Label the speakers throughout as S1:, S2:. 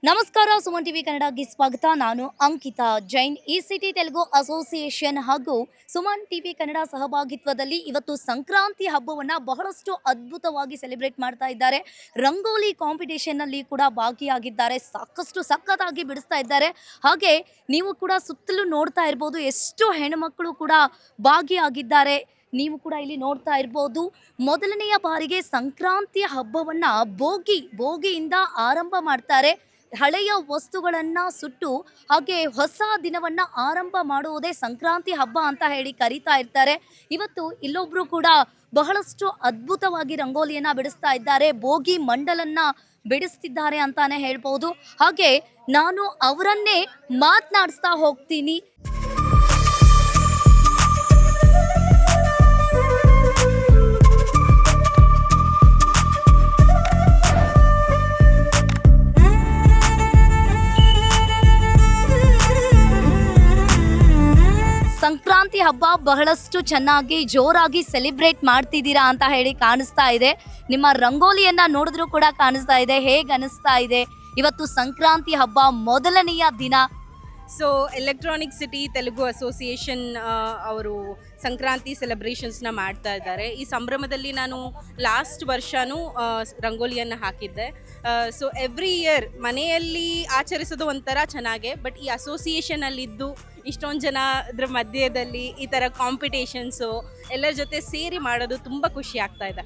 S1: ನಮಸ್ಕಾರ, ಸುಮನ್ ಟಿವಿ ಕನ್ನಡಗೆ ಸ್ವಾಗತ. ನಾನು ಅಂಕಿತಾ ಜೈನ್. ಈ ಸಿಟಿ ತೆಲುಗು ಅಸೋಸಿಯೇಷನ್ ಹಾಗೂ ಸುಮನ್ ಟಿವಿ ಕನ್ನಡ ಸಹಭಾಗಿತ್ವದಲ್ಲಿ ಇವತ್ತು ಸಂಕ್ರಾಂತಿ ಹಬ್ಬವನ್ನ ಬಹಳಷ್ಟು ಅದ್ಭುತವಾಗಿ ಸೆಲೆಬ್ರೇಟ್ ಮಾಡ್ತಾ ಇದ್ದಾರೆ. ರಂಗೋಲಿ ಕಾಂಪಿಟೇಷನ್ ನಲ್ಲಿ ಕೂಡ ಭಾಗಿಯಾಗಿದ್ದಾರೆ. ಸಾಕಷ್ಟು ಸಖತ್ತಾಗಿ ಬಿಡಿಸ್ತಾ ಇದ್ದಾರೆ. ಹಾಗೆ ನೀವು ಕೂಡ ಸುತ್ತಲೂ ನೋಡ್ತಾ ಇರ್ಬೋದು, ಎಷ್ಟು ಹೆಣ್ಮಕ್ಳು ಕೂಡ ಭಾಗಿಯಾಗಿದ್ದಾರೆ. ನೀವು ಕೂಡ ಇಲ್ಲಿ ನೋಡ್ತಾ ಇರ್ಬೋದು, ಮೊದಲನೆಯ ಬಾರಿಗೆ ಸಂಕ್ರಾಂತಿ ಹಬ್ಬವನ್ನ ಭೋಗಿಯಿಂದ ಆರಂಭ ಮಾಡ್ತಾರೆ. ಹಳೆಯ ವಸ್ತುಗಳನ್ನ ಸುಟ್ಟು ಹಾಗೆ ಹೊಸ ದಿನವನ್ನ ಆರಂಭ ಮಾಡುವುದೇ ಸಂಕ್ರಾಂತಿ ಹಬ್ಬ ಅಂತ ಹೇಳಿ ಕರೀತಾ ಇರ್ತಾರೆ. ಇವತ್ತು ಇಲ್ಲೊಬ್ರು ಕೂಡ ಬಹಳಷ್ಟು ಅದ್ಭುತವಾಗಿ ರಂಗೋಲಿಯನ್ನ ಬಿಡಿಸ್ತಾ ಇದ್ದಾರೆ. ಭೋಗಿ ಮಂಡಲನ್ನ ಬಿಡಿಸ್ತಿದ್ದಾರೆ ಅಂತಾನೆ ಹೇಳ್ಬೋದು. ಹಾಗೆ ನಾನು ಅವರನ್ನೇ ಮಾತನಾಡಿಸ್ತಾ ಹೋಗ್ತೀನಿ. ಸಂಕ್ರಾಂತಿ ಹಬ್ಬ ಬಹಳಷ್ಟು ಚೆನ್ನಾಗಿ ಜೋರಾಗಿ ಸೆಲೆಬ್ರೇಟ್ ಮಾಡ್ತಿದ್ದೀರಾ ಅಂತ ಹೇಳಿ ಕಾಣಿಸ್ತಾ ಇದೆ. ನಿಮ್ಮ ರಂಗೋಲಿಯನ್ನ ನೋಡಿದ್ರು ಕೂಡ ಕಾಣಿಸ್ತಾ ಇದೆ. ಹೇಗೆ ಅನಿಸ್ತಾ ಇದೆ ಇವತ್ತು ಸಂಕ್ರಾಂತಿ ಹಬ್ಬ ಮೊದಲನೆಯ ದಿನ?
S2: So electronic city Telugu association ಅವರು ಸಂಕ್ರಾಂತಿ ಸೆಲೆಬ್ರೇಷನ್ಸ್ನ ಮಾಡ್ತಾ ಇದ್ದಾರೆ. ಈ ಸಂಭ್ರಮದಲ್ಲಿ ನಾನು ಲಾಸ್ಟ್ ವರ್ಷವೂ ರಂಗೋಲಿಯನ್ನು ಹಾಕಿದ್ದೆ. ಸೊ ಎವ್ರಿ ಇಯರ್ ಮನೆಯಲ್ಲಿ ಆಚರಿಸೋದು ಒಂಥರ ಚೆನ್ನಾಗೆ, ಬಟ್ ಈ ಅಸೋಸಿಯೇಷನಲ್ಲಿದ್ದು ಇಷ್ಟೊಂದು ಜನ ಅದ್ರ ಮಧ್ಯದಲ್ಲಿ ಈ ಥರ ಕಾಂಪಿಟೇಷನ್ಸು ಎಲ್ಲರ ಜೊತೆ ಸೇರಿ ಮಾಡೋದು ತುಂಬ ಖುಷಿ ಆಗ್ತಾ ಇದೆ.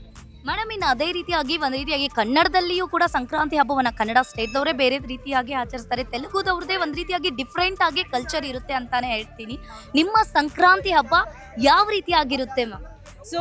S1: ಮೇಡಮ್, ಇನ್ನು ಅದೇ ರೀತಿಯಾಗಿ ಒಂದು ರೀತಿಯಾಗಿ ಕನ್ನಡದಲ್ಲಿಯೂ ಕೂಡ ಸಂಕ್ರಾಂತಿ ಹಬ್ಬವನ್ನ ಕನ್ನಡ ಸ್ಟೇಟ್ದವರೇ ಬೇರೆ ರೀತಿಯಾಗಿ ಆಚರಿಸ್ತಾರೆ. ತೆಲುಗುದವ್ರದ್ದೇ ಒಂದು ರೀತಿಯಾಗಿ ಡಿಫ್ರೆಂಟ್ ಆಗಿ ಕಲ್ಚರ್ ಇರುತ್ತೆ ಅಂತಾನೆ ಹೇಳ್ತೀನಿ. ನಿಮ್ಮ ಸಂಕ್ರಾಂತಿ ಹಬ್ಬ ಯಾವ ರೀತಿಯಾಗಿರುತ್ತೆ ಮ್ಯಾಮ್?
S2: ಸೊ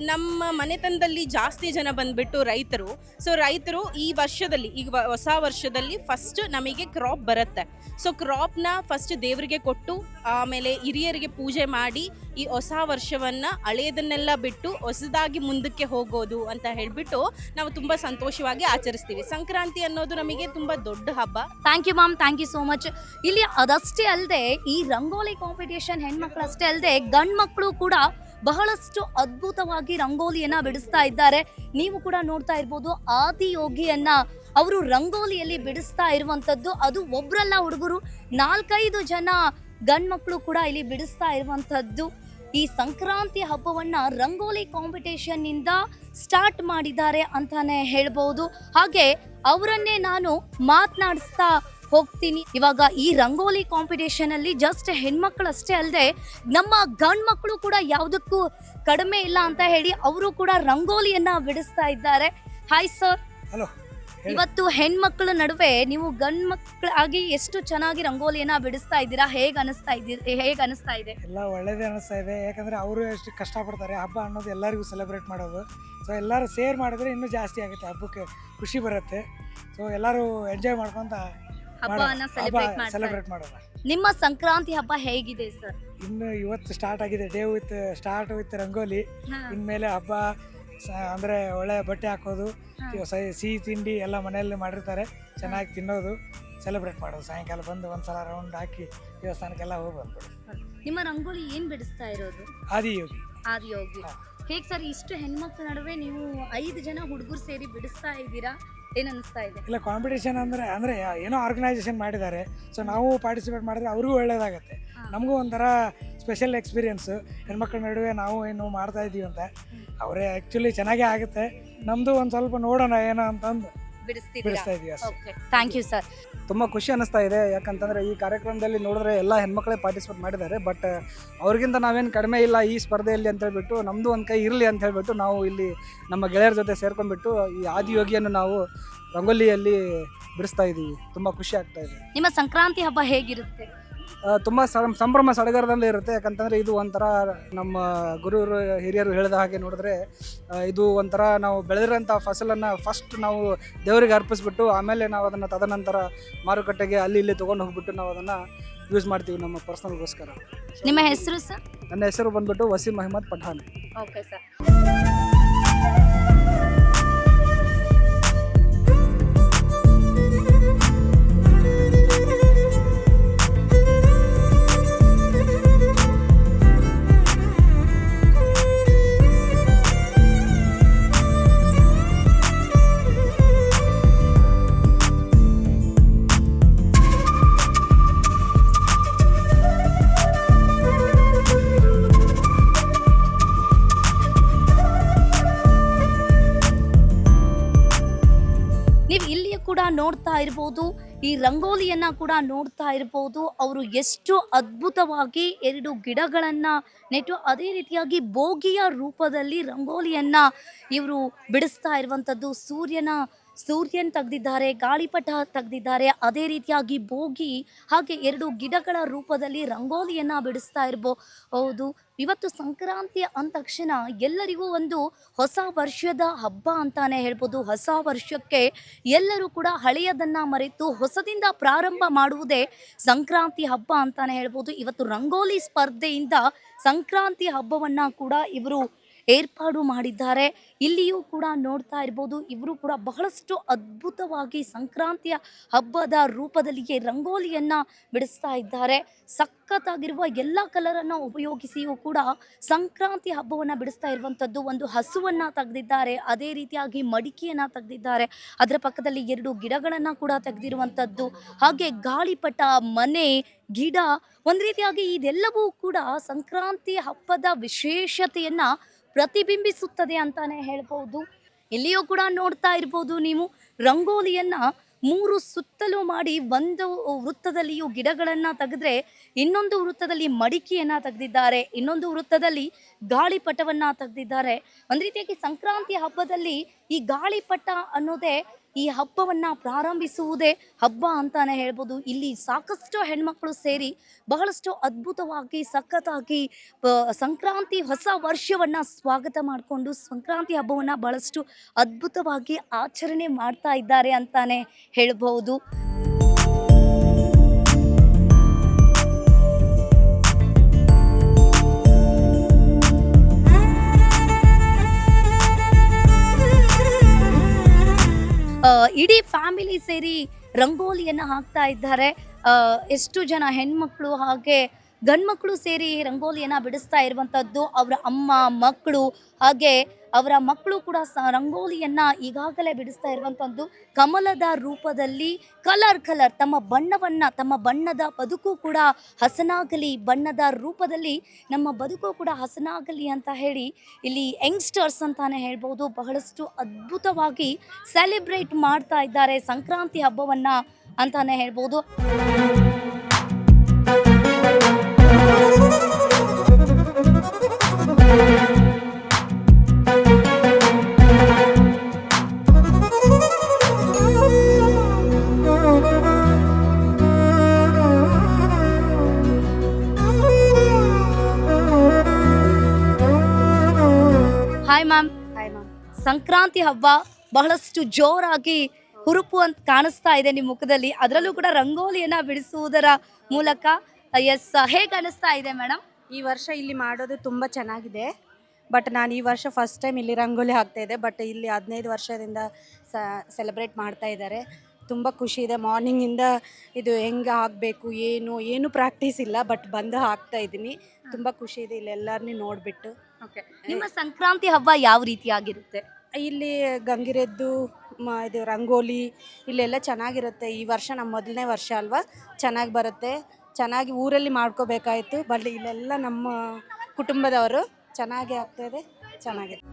S2: ನಮ್ಮ ಮನೆತನದಲ್ಲಿ ಜಾಸ್ತಿ ಜನ ಬಂದುಬಿಟ್ಟು ರೈತರು. ಸೊ ರೈತರು ಈ ವರ್ಷದಲ್ಲಿ, ಈಗ ಹೊಸ ವರ್ಷದಲ್ಲಿ ಫಸ್ಟ್ ನಮಗೆ ಕ್ರಾಪ್ ಬರುತ್ತೆ. ಸೊ ಕ್ರಾಪ್ನ ಫಸ್ಟ್ ದೇವರಿಗೆ ಕೊಟ್ಟು ಆಮೇಲೆ ಹಿರಿಯರಿಗೆ ಪೂಜೆ ಮಾಡಿ ಈ ಹೊಸ ವರ್ಷವನ್ನು ಹಳೆಯದನ್ನೆಲ್ಲ ಬಿಟ್ಟು ಹೊಸದಾಗಿ ಮುಂದಕ್ಕೆ ಹೋಗೋದು ಅಂತ ಹೇಳಿಬಿಟ್ಟು ನಾವು ತುಂಬ ಸಂತೋಷವಾಗಿ ಆಚರಿಸ್ತೀವಿ. ಸಂಕ್ರಾಂತಿ ಅನ್ನೋದು ನಮಗೆ ತುಂಬ ದೊಡ್ಡ ಹಬ್ಬ.
S1: Thank you ma'am, thank you so much. ಇಲ್ಲಿ ಅದಷ್ಟೇ ಅಲ್ಲದೆ ಈ ರಂಗೋಲಿ ಕಾಂಪಿಟೇಷನ್ ಹೆಣ್ಮಕ್ಳು ಅಷ್ಟೇ ಅಲ್ಲದೆ ಗಂಡು ಮಕ್ಕಳು ಕೂಡ ಬಹಳಷ್ಟು ಅದ್ಭುತವಾಗಿ ರಂಗೋಲಿಯನ್ನ ಬಿಡಿಸ್ತಾ ಇದ್ದಾರೆ. ನೀವು ಕೂಡ ನೋಡ್ತಾ ಇರ್ಬೋದು, ಆದಿಯೋಗಿಯನ್ನ ಅವರು ರಂಗೋಲಿಯಲ್ಲಿ ಬಿಡಿಸ್ತಾ ಇರುವಂತದ್ದು. ಅದು ಒಬ್ರಲ್ಲ ಹುಡುಗರು, 4-5 ಜನ ಗಂಡು ಮಕ್ಕಳು ಕೂಡ ಇಲ್ಲಿ ಬಿಡಿಸ್ತಾ ಇರುವಂತದ್ದು. ಈ ಸಂಕ್ರಾಂತಿ ಹಬ್ಬವನ್ನ ರಂಗೋಲಿ ಕಾಂಪಿಟೇಷನ್ ಇಂದ ಸ್ಟಾರ್ಟ್ ಮಾಡಿದ್ದಾರೆ ಅಂತಾನೆ ಹೇಳ್ಬಹುದು. ಹಾಗೆ ಅವರನ್ನೇ ನಾನು ಮಾತನಾಡಿಸ್ತಾ ಹೋಗ್ತೀನಿ. ಇವಾಗ ಈ ರಂಗೋಲಿ ಕಾಂಪಿಟೇಷನ್ ಅಲ್ಲಿ ಜಸ್ಟ್ ಹೆಣ್ಮಕ್ಳು ಅಷ್ಟೇ ಅಲ್ಲದೆ ನಮ್ಮ ಗಂಡು ಮಕ್ಕಳು ಕೂಡ ಯಾವುದಕ್ಕೂ ಕಡಿಮೆ ಇಲ್ಲ ಅಂತ ಹೇಳಿ ಅವರು ಕೂಡ ರಂಗೋಲಿಯನ್ನ ಬಿಡಿಸ್ತಾ ಇದ್ದಾರೆ. Hi sir.
S3: ಹಲೋ.
S1: ಇವತ್ತು ಹೆಣ್ಮಕ್ಳ ನಡುವೆ ನೀವು ಗಂಡು ಮಕ್ಕಳಾಗಿ ಎಷ್ಟು ಚೆನ್ನಾಗಿ ರಂಗೋಲಿಯನ್ನ ಬಿಡಿಸ್ತಾ ಇದ್ದೀರಾ, ಹೇಗೆ ಅನಿಸ್ತಾ ಇದೆ?
S3: ಎಲ್ಲ ಒಳ್ಳೇದೇ ಅನಿಸ್ತಾ ಇದೆ. ಯಾಕಂದರೆ ಅವರು ಎಷ್ಟು ಕಷ್ಟಪಡ್ತಾರೆ. ಹಬ್ಬ ಅನ್ನೋದು ಎಲ್ಲರಿಗೂ ಸೆಲೆಬ್ರೇಟ್ ಮಾಡೋದು. ಸೊ ಎಲ್ಲರೂ ಸೇರ್ ಮಾಡಿದ್ರೆ ಇನ್ನೂ ಜಾಸ್ತಿ ಆಗುತ್ತೆ, ಹಬ್ಬಕ್ಕೆ ಖುಷಿ ಬರುತ್ತೆ. ಸೊ ಎಲ್ಲರೂ ಎಂಜಾಯ್ ಮಾಡ್ಕೊಂತ
S1: ಹಬ್ಬವನ್ನ
S3: ಸೆಲೆಬ್ರೇಟ್ ಮಾಡೋದು.
S1: ನಿಮ್ಮ ಸಂಕ್ರಾಂತಿ ಹಬ್ಬ ಹೇಗಿದೆ ಸರ್?
S3: ಇನ್ನು ಇವತ್ತು ಸ್ಟಾರ್ಟ್ ಆಗಿದೆ, ಡೇ ವಿತ್ ರಂಗೋಲಿ. ಇನ್ಮೇಲೆ ಹಬ್ಬ ಅಂದರೆ ಒಳ್ಳೆ ಬಟ್ಟೆ ಹಾಕೋದು, ಸಿಹಿ ತಿಂಡಿ ಎಲ್ಲ ಮನೆಯಲ್ಲಿ ಮಾಡಿರ್ತಾರೆ, ಚೆನ್ನಾಗಿ ತಿನ್ನೋದು, ಸೆಲೆಬ್ರೇಟ್ ಮಾಡೋದು. ಸಾಯಂಕಾಲ ಬಂದು ಒಂದ್ಸಲ ರೌಂಡ್ ಹಾಕಿ ದೇವಸ್ಥಾನಕ್ಕೆಲ್ಲ ಹೋಗಿ ಬಂದ್ಬಿಡು.
S1: ನಿಮ್ಮ ರಂಗೋಲಿ ಏನ್ ಬಿಡಿಸ್ತಾ ಇರೋದು?
S3: ಆದಿಯೋಗಿ.
S1: ಹೇಗೆ ಸರ್, ಇಷ್ಟು ಹೆಣ್ಮಕ್ಳ ನಡುವೆ ನೀವು 5 ಜನ ಹುಡುಗರು ಸೇರಿ ಬಿಡಿಸ್ತಾ ಇದ್ದೀರಾ, ಏನ್ ಅನಿಸ್ತಾ ಇದೆ?
S3: ಇಲ್ಲ, ಕಾಂಪಿಟೇಷನ್ ಅಂದರೆ ಏನೋ ಆರ್ಗನೈಸೇಷನ್ ಮಾಡಿದ್ದಾರೆ. ಸೊ ನಾವು ಪಾರ್ಟಿಸಿಪೇಟ್ ಮಾಡಿದ್ರೆ ಅವ್ರಿಗೂ ಒಳ್ಳೇದಾಗುತ್ತೆ, ನಮಗೂ ಒಂಥರ ಸ್ಪೆಷಲ್ ಎಕ್ಸ್ಪೀರಿಯನ್ಸು. ಹೆಣ್ಮಕ್ಳ ನಡುವೆ ನಾವು ಏನು ಮಾಡ್ತಾ ಇದ್ದೀವಿ ಅಂತ ಅವರೇ ಆ್ಯಕ್ಚುಲಿ ಚೆನ್ನಾಗೇ ಆಗುತ್ತೆ. ನಮ್ಮದು ಒಂದು ಸ್ವಲ್ಪ ನೋಡೋಣ ಏನೋ ಅಂತಂದು ಬಿಡಿಸ್ತಾ ಇದ್ದೀವಿ.
S1: Thank you sir.
S4: ತುಂಬ ಖುಷಿ ಅನ್ನಿಸ್ತಾ ಇದೆ. ಯಾಕಂತಂದರೆ ಈ ಕಾರ್ಯಕ್ರಮದಲ್ಲಿ ನೋಡಿದ್ರೆ ಎಲ್ಲ ಹೆಣ್ಮಕ್ಳೇ ಪಾರ್ಟಿಸಿಪೇಟ್ ಮಾಡಿದ್ದಾರೆ. ಬಟ್ ಅವ್ರಿಗಿಂತ ನಾವೇನು ಕಡಿಮೆ ಇಲ್ಲ ಈ ಸ್ಪರ್ಧೆಯಲ್ಲಿ ಅಂತ ಹೇಳ್ಬಿಟ್ಟು, ನಮ್ಮದು ಒಂದು ಕೈ ಇರಲಿ ಅಂತ ಹೇಳ್ಬಿಟ್ಟು ನಾವು ಇಲ್ಲಿ ನಮ್ಮ ಗೆಳೆಯರ ಜೊತೆ ಸೇರ್ಕೊಂಡ್ಬಿಟ್ಟು ಈ ಆದಿಯೋಗಿಯನ್ನು ನಾವು ರಂಗೋಲಿಯಲ್ಲಿ ಬಿಡಿಸ್ತಾ ಇದ್ದೀವಿ. ತುಂಬ ಖುಷಿ ಆಗ್ತಾ ಇದೆ.
S1: ನಿಮ್ಮ ಸಂಕ್ರಾಂತಿ ಹಬ್ಬ ಹೇಗಿರುತ್ತೆ?
S4: ತುಂಬ ಸಂಭ್ರಮ ಸಡಗರದಲ್ಲಿ ಇರುತ್ತೆ. ಯಾಕಂತಂದರೆ ಇದು ಒಂಥರ ನಮ್ಮ ಗುರುರು ಹಿರಿಯರು ಹೇಳಿದ ಹಾಗೆ ನೋಡಿದ್ರೆ ಇದು ಒಂಥರ ನಾವು ಬೆಳೆದಿರೋಂಥ ಫಸಲನ್ನು ಫಸ್ಟ್ ನಾವು ದೇವರಿಗೆ ಅರ್ಪಿಸ್ಬಿಟ್ಟು ಆಮೇಲೆ ನಾವು ಅದನ್ನು ತದನಂತರ ಮಾರುಕಟ್ಟೆಗೆ ಅಲ್ಲಿ ಇಲ್ಲಿ ತೊಗೊಂಡು ಹೋಗ್ಬಿಟ್ಟು ನಾವು ಅದನ್ನು ಯೂಸ್ ಮಾಡ್ತೀವಿ ನಮ್ಮ ಪರ್ಸನಲ್ಗೋಸ್ಕರ.
S1: ನಿಮ್ಮ ಹೆಸರು ಸರ್?
S4: ನನ್ನ ಹೆಸರು ಬಂದ್ಬಿಟ್ಟು ವಸೀಂ ಅಹಮದ್ ಪಠಾಣ್.
S1: Okay sir. ನೋಡ್ತಾ ಇರ್ಬೋದು, ಈ ರಂಗೋಲಿಯನ್ನ ಕೂಡ ನೋಡ್ತಾ ಇರ್ಬೋದು. ಅವರು ಎಷ್ಟು ಅದ್ಭುತವಾಗಿ 2 ಗಿಡಗಳನ್ನ ನೆಟ್ಟು ಅದೇ ರೀತಿಯಾಗಿ ಬೋಗಿಯ ರೂಪದಲ್ಲಿ ರಂಗೋಲಿಯನ್ನ ಇವರು ಬಿಡಿಸ್ತಾ ಇರುವಂಥದ್ದು. ಸೂರ್ಯನ್ ತೆಗೆದಿದ್ದಾರೆ, ಗಾಳಿಪಟ ತೆಗೆದಿದ್ದಾರೆ, ಅದೇ ರೀತಿಯಾಗಿ ಬೋಗಿ ಹಾಗೆ 2 ಗಿಡಗಳ ರೂಪದಲ್ಲಿ ರಂಗೋಲಿಯನ್ನ ಬಿಡಿಸ್ತಾ ಇರಬಹುದು. ಇವತ್ತು ಸಂಕ್ರಾಂತಿ ಅಂದ ತಕ್ಷಣ ಎಲ್ಲರಿಗೂ ಒಂದು ಹೊಸ ವರ್ಷದ ಹಬ್ಬ ಅಂತಾನೆ ಹೇಳ್ಬೋದು. ಹೊಸ ವರ್ಷಕ್ಕೆ ಎಲ್ಲರೂ ಕೂಡ ಹಳೆಯದನ್ನ ಮರೆತು ಹೊಸದಿಂದ ಪ್ರಾರಂಭ ಮಾಡುವುದೇ ಸಂಕ್ರಾಂತಿ ಹಬ್ಬ ಅಂತಾನೆ ಹೇಳ್ಬೋದು. ಇವತ್ತು ರಂಗೋಲಿ ಸ್ಪರ್ಧೆಯಿಂದ ಸಂಕ್ರಾಂತಿ ಹಬ್ಬವನ್ನ ಕೂಡ ಇವರು ಏರ್ಪಾಡು ಮಾಡಿದ್ದಾರೆ. ಇಲ್ಲಿಯೂ ಕೂಡ ನೋಡ್ತಾ ಇರ್ಬೋದು, ಇವರು ಕೂಡ ಬಹಳಷ್ಟು ಅದ್ಭುತವಾಗಿ ಸಂಕ್ರಾಂತಿಯ ಹಬ್ಬದ ರೂಪದಲ್ಲಿಯೇ ರಂಗೋಲಿಯನ್ನ ಬಿಡಿಸ್ತಾ ಇದ್ದಾರೆ. ಸಖತ್ತಾಗಿರುವ ಎಲ್ಲ ಕಲರನ್ನು ಉಪಯೋಗಿಸಿಯೂ ಕೂಡ ಸಂಕ್ರಾಂತಿ ಹಬ್ಬವನ್ನು ಬಿಡಿಸ್ತಾ ಇರುವಂಥದ್ದು. ಒಂದು ಹಸುವನ್ನು ತೆಗೆದಿದ್ದಾರೆ, ಅದೇ ರೀತಿಯಾಗಿ ಮಡಿಕೆಯನ್ನು ತೆಗೆದಿದ್ದಾರೆ, ಅದರ ಪಕ್ಕದಲ್ಲಿ 2 ಗಿಡಗಳನ್ನು ಕೂಡ ತೆಗೆದಿರುವಂಥದ್ದು, ಹಾಗೆ ಗಾಳಿಪಟ, ಮನೆ, ಗಿಡ, ಒಂದು ರೀತಿಯಾಗಿ ಇದೆಲ್ಲವೂ ಕೂಡ ಸಂಕ್ರಾಂತಿ ಹಬ್ಬದ ವಿಶೇಷತೆಯನ್ನ ಪ್ರತಿಬಿಂಬಿಸುತ್ತದೆ ಅಂತಾನೆ ಹೇಳ್ಬೋದು. ಇಲ್ಲಿಯೂ ಕೂಡ ನೋಡ್ತಾ ಇರ್ಬೋದು ನೀವು, ರಂಗೋಲಿಯನ್ನ 3 ಸುತ್ತಲೂ ಮಾಡಿ ಒಂದು ವೃತ್ತದಲ್ಲಿಯೂ ಗಿಡಗಳನ್ನ ತೆಗೆದ್ರೆ, ಇನ್ನೊಂದು ವೃತ್ತದಲ್ಲಿ ಮಡಿಕೆಯನ್ನ ತೆಗೆದಿದ್ದಾರೆ, ಇನ್ನೊಂದು ವೃತ್ತದಲ್ಲಿ ಗಾಳಿಪಟವನ್ನ ತೆಗೆದಿದ್ದಾರೆ. ಒಂದು ರೀತಿಯಾಗಿ ಸಂಕ್ರಾಂತಿ ಹಬ್ಬದಲ್ಲಿ ಈ ಗಾಳಿಪಟ ಅನ್ನೋದೇ ಈ ಹಬ್ಬವನ್ನ ಪ್ರಾರಂಭಿಸುವುದೇ ಹಬ್ಬ ಅಂತಾನೆ ಹೇಳ್ಬೋದು. ಇಲ್ಲಿ ಸಾಕಷ್ಟು ಹೆಣ್ಮಕ್ಳು ಸೇರಿ ಬಹಳಷ್ಟು ಅದ್ಭುತವಾಗಿ ಸಖತ್ತಾಗಿ ಸಂಕ್ರಾಂತಿ ಹೊಸ ವರ್ಷವನ್ನ ಸ್ವಾಗತ ಮಾಡಿಕೊಂಡು ಸಂಕ್ರಾಂತಿ ಹಬ್ಬವನ್ನ ಬಹಳಷ್ಟು ಅದ್ಭುತವಾಗಿ ಆಚರಣೆ ಮಾಡ್ತಾ ಇದ್ದಾರೆ ಅಂತಾನೆ ಹೇಳ್ಬಹುದು. ಇಡೀ ಫ್ಯಾಮಿಲಿ ಸೇರಿ ರಂಗೋಲಿಯನ್ನು ಹಾಕ್ತಾ ಇದ್ದಾರೆ. ಎಷ್ಟು ಜನ ಹೆಣ್ಮಕ್ಳು ಹಾಗೆ ಗಂಡ್ಮಕ್ಳು ಸೇರಿ ರಂಗೋಲಿಯನ್ನು ಬಿಡಿಸ್ತಾ ಇರುವಂಥದ್ದು. ಅವರ ಅಮ್ಮ, ಮಕ್ಕಳು ಹಾಗೆ ಅವರ ಮಕ್ಕಳು ಕೂಡ ರಂಗೋಲಿಯನ್ನು ಈಗಾಗಲೇ ಬಿಡಿಸ್ತಾ ಇರುವಂಥದ್ದು. ಕಮಲದ ರೂಪದಲ್ಲಿ ಕಲರ್ ತಮ್ಮ ಬಣ್ಣದ ಬದುಕು ಕೂಡ ಹಸನಾಗಲಿ, ಬಣ್ಣದ ರೂಪದಲ್ಲಿ ನಮ್ಮ ಬದುಕು ಕೂಡ ಹಸನಾಗಲಿ ಅಂತ ಹೇಳಿ ಇಲ್ಲಿ ಯಂಗ್ಸ್ಟರ್ಸ್ ಅಂತಾನೆ ಹೇಳ್ಬೋದು, ಬಹಳಷ್ಟು ಅದ್ಭುತವಾಗಿ ಸೆಲೆಬ್ರೇಟ್ ಮಾಡ್ತಾ ಇದ್ದಾರೆ ಸಂಕ್ರಾಂತಿ ಹಬ್ಬವನ್ನ ಅಂತಾನೆ ಹೇಳ್ಬೋದು. Hi ma'am. ಸಂಕ್ರಾಂತಿ ಹಬ್ಬ ಬಹಳಷ್ಟು ಜೋರಾಗಿ ಹುರುಪು ಅಂತ ಕಾಣಿಸ್ತಾ ಇದೆ ನಿಮ್ಮ ಮುಖದಲ್ಲಿ, ಅದರಲ್ಲೂ ಕೂಡ ರಂಗೋಲಿಯನ್ನ ಬಿಡಿಸುವುದರ ಮೂಲಕ. ಎಸ್, ಹೇಗೆ ಅನಿಸ್ತಾ ಇದೆ ಮೇಡಮ್?
S5: ಈ ವರ್ಷ ಇಲ್ಲಿ ಮಾಡೋದು ತುಂಬ ಚೆನ್ನಾಗಿದೆ. ಬಟ್ ನಾನು ಈ ವರ್ಷ ಫಸ್ಟ್ ಟೈಮ್ ಇಲ್ಲಿ ರಂಗೋಲಿ ಹಾಕ್ತಾ ಇದ್ದೆ. ಬಟ್ ಇಲ್ಲಿ 15 ವರ್ಷದಿಂದ ಸೆಲೆಬ್ರೇಟ್ ಮಾಡ್ತಾ ಇದ್ದಾರೆ. ತುಂಬ ಖುಷಿ ಇದೆ. ಮಾರ್ನಿಂಗಿಂದ ಇದು ಹೆಂಗೆ ಹಾಕಬೇಕು ಏನು ಪ್ರಾಕ್ಟೀಸ್ ಇಲ್ಲ, ಬಟ್ ಬಂದು ಹಾಕ್ತಾ ಇದ್ದೀನಿ. ತುಂಬ ಖುಷಿ ಇದೆ ಇಲ್ಲಿ ಎಲ್ಲರನ್ನೂ ನೋಡಿಬಿಟ್ಟು.
S1: ಓಕೆ, ನಿಮ್ಮ ಸಂಕ್ರಾಂತಿ ಹಬ್ಬ ಯಾವ ರೀತಿಯಾಗಿರುತ್ತೆ?
S5: ಇಲ್ಲಿ ಗಂಗಿರೆದ್ದು ಇದು ರಂಗೋಲಿ ಇಲ್ಲೆಲ್ಲ ಚೆನ್ನಾಗಿರುತ್ತೆ. ಈ ವರ್ಷ ನಮ್ಮ ಮೊದಲನೇ ವರ್ಷ ಅಲ್ವಾ, ಚೆನ್ನಾಗಿ ಬರುತ್ತೆ. ಚೆನ್ನಾಗಿ ಊರಲ್ಲಿ ಮಾಡ್ಕೋಬೇಕಾಯಿತು, ಬಟ್ ಇಲ್ಲೆಲ್ಲ ನಮ್ಮ ಕುಟುಂಬದವರು ಚೆನ್ನಾಗಿ ಆಗ್ತಾಯಿದೆ, ಚೆನ್ನಾಗಿದೆ.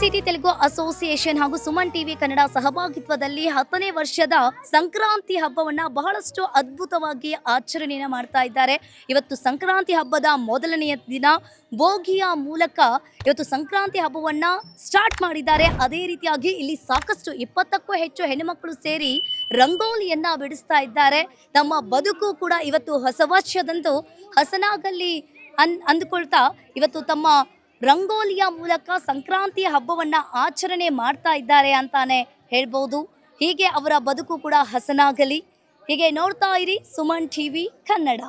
S1: ಸಿಟಿ ತೆಲುಗು ಅಸೋಸಿಯೇಷನ್ ಹಾಗೂ ಸುಮನ್ ಟಿವಿ ಕನ್ನಡ ಸಹಭಾಗಿತ್ವದಲ್ಲಿ 10ನೇ ವರ್ಷದ ಸಂಕ್ರಾಂತಿ ಹಬ್ಬವನ್ನ ಬಹಳಷ್ಟು ಅದ್ಭುತವಾಗಿ ಆಚರಣೆಯನ್ನ ಮಾಡ್ತಾ ಇದ್ದಾರೆ. ಇವತ್ತು ಸಂಕ್ರಾಂತಿ ಹಬ್ಬದ ಮೊದಲನೆಯ ದಿನ ಬೋಗಿಯ ಮೂಲಕ ಇವತ್ತು ಸಂಕ್ರಾಂತಿ ಹಬ್ಬವನ್ನ ಸ್ಟಾರ್ಟ್ ಮಾಡಿದ್ದಾರೆ. ಅದೇ ರೀತಿಯಾಗಿ ಇಲ್ಲಿ ಸಾಕಷ್ಟು 20ಕ್ಕೂ ಹೆಚ್ಚು ಹೆಣ್ಣುಮಕ್ಕಳು ಸೇರಿ ರಂಗೋಲಿಯನ್ನ ಬಿಡಿಸ್ತಾ ಇದ್ದಾರೆ. ತಮ್ಮ ಬದುಕು ಕೂಡ ಇವತ್ತು ಹೊಸ ವರ್ಷದಂದು ಹಸನಾಗಲಿ ಅಂದುಕೊಳ್ತಾ ಇವತ್ತು ತಮ್ಮ ರಂಗೋಲಿಯ ಮೂಲಕ ಸಂಕ್ರಾಂತಿ ಹಬ್ಬವನ್ನ ಆಚರಣೆ ಮಾಡ್ತಾ ಇದ್ದಾರೆ ಅಂತಾನೆ ಹೇಳ್ಬೋದು. ಹೀಗೆ ಅವರ ಬದುಕು ಕೂಡ ಹಸನಾಗಲಿ. ಹೀಗೆ ನೋಡ್ತಾ ಇರಿ ಸುಮನ್ ಟಿವಿ ಕನ್ನಡ.